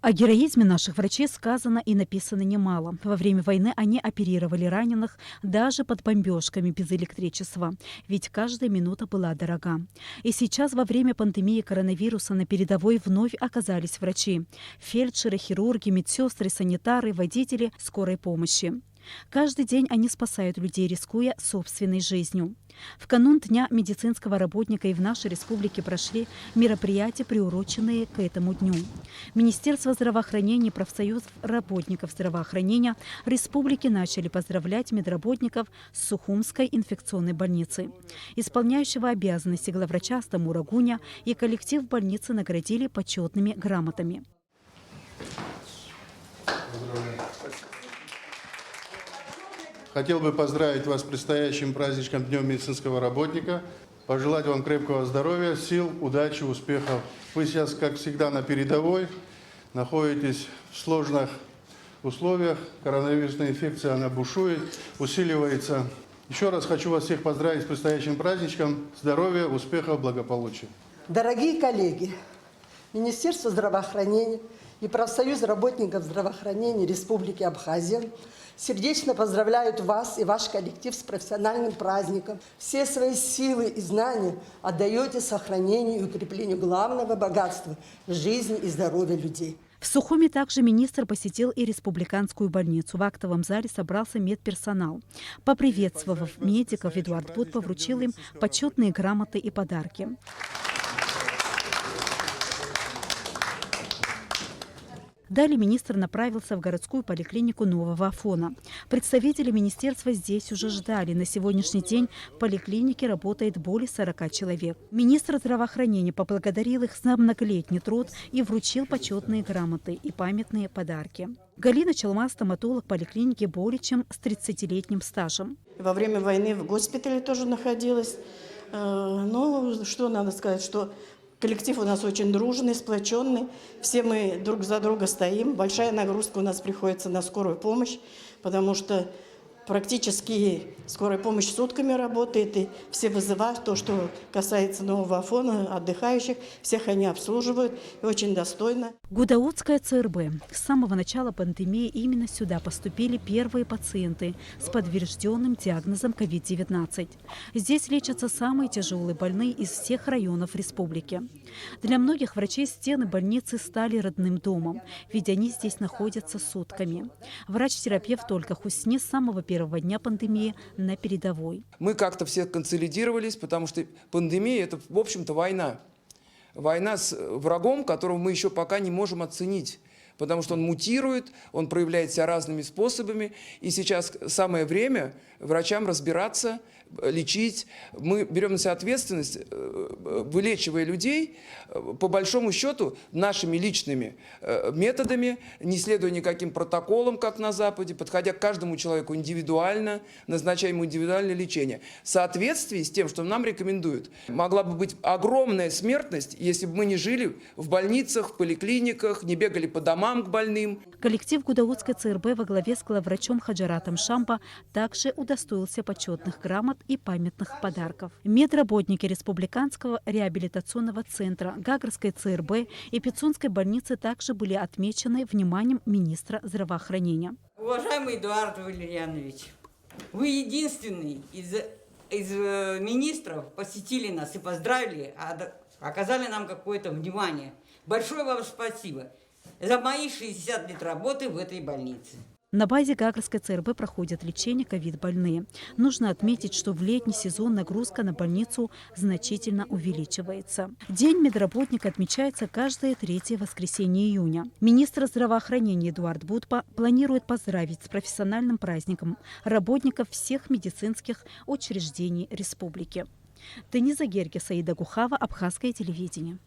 О героизме наших врачей сказано и написано немало. Во время войны они оперировали раненых даже под бомбежками без электричества, ведь каждая минута была дорога. И сейчас во время пандемии коронавируса на передовой вновь оказались врачи – фельдшеры, хирурги, медсестры, санитары, водители скорой помощи. Каждый день они спасают людей, рискуя собственной жизнью. В канун Дня медицинского работника и в нашей республике прошли мероприятия, приуроченные к этому дню. Министерство здравоохранения и профсоюз работников здравоохранения республики начали поздравлять медработников с Сухумской инфекционной больницы. Исполняющего обязанности главврача Астамура Гуня и коллектив больницы наградили почетными грамотами. Хотел бы поздравить вас с предстоящим праздничком Днем медицинского работника, пожелать вам крепкого здоровья, сил, удачи, успехов. Вы сейчас, как всегда, на передовой, находитесь в сложных условиях. Коронавирусная инфекция, она бушует, усиливается. Еще раз хочу вас всех поздравить с предстоящим праздничком. Здоровья, успехов, благополучия. Дорогие коллеги, Министерство здравоохранения и профсоюз работников здравоохранения Республики Абхазия сердечно поздравляют вас и ваш коллектив с профессиональным праздником. Все свои силы и знания отдаете сохранению и укреплению главного богатства – жизни и здоровья людей. В Сухуми также министр посетил и республиканскую больницу. В актовом зале собрался медперсонал. Поприветствовав медиков, Эдуард Будпа вручил им почетные грамоты и подарки. Далее министр направился в городскую поликлинику Нового Афона. Представители министерства здесь уже ждали. На сегодняшний день в поликлинике работает более 40 человек. Министр здравоохранения поблагодарил их за многолетний труд и вручил почетные грамоты и памятные подарки. Галина Чалма – стоматолог поликлиники более чем с 30-летним стажем. Во время войны в госпитале тоже находилась. Ну, что надо сказать, что коллектив у нас очень дружный, сплоченный. Все мы друг за друга стоим. Большая нагрузка у нас приходится на скорую помощь, потому что практически скорая помощь сутками работает. И все вызова, то, что касается Нового Афона, отдыхающих, всех они обслуживают и очень достойно. Гудаутская ЦРБ. С самого начала пандемии именно сюда поступили первые пациенты с подтвержденным диагнозом COVID-19. Здесь лечатся самые тяжелые больные из всех районов республики. Для многих врачей стены больницы стали родным домом, ведь они здесь находятся сутками. Врач-терапевт Ольга Хусни с самого первого дня пандемии на передовой. Мы как-то все консолидировались, потому что пандемия – это, в общем-то, война. Война с врагом, которого мы еще пока не можем оценить, потому что он мутирует, он проявляет себя разными способами. И сейчас самое время врачам разбираться, лечить. Мы берем на себя ответственность, вылечивая людей, по большому счету, нашими личными методами, не следуя никаким протоколам, как на Западе, подходя к каждому человеку индивидуально, назначая ему индивидуальное лечение. В соответствии с тем, что нам рекомендуют. Могла бы быть огромная смертность, если бы мы не жили в больницах, в поликлиниках, не бегали по домам к больным. Коллектив Гудаутской ЦРБ во главе с главврачом Хаджаратом Шампа также удостоился почетных грамот и памятных подарков. Медработники Республиканского реабилитационного центра, Гагарской ЦРБ и Пицунской больницы также были отмечены вниманием министра здравоохранения. Уважаемый Эдуард Валерьянович, вы единственный из министров посетили нас и поздравили, оказали нам какое-то внимание. Большое вам спасибо за мои 60 лет работы в этой больнице. На базе Гагарской ЦРБ проходят лечение ковид-больные. Нужно отметить, что в летний сезон нагрузка на больницу значительно увеличивается. День медработника отмечается каждое 3-е воскресенье июня. Министр здравоохранения Эдуард Будпа планирует поздравить с профессиональным праздником работников всех медицинских учреждений республики. Дениза Герге, Саида Гухава, Абхазское телевидение.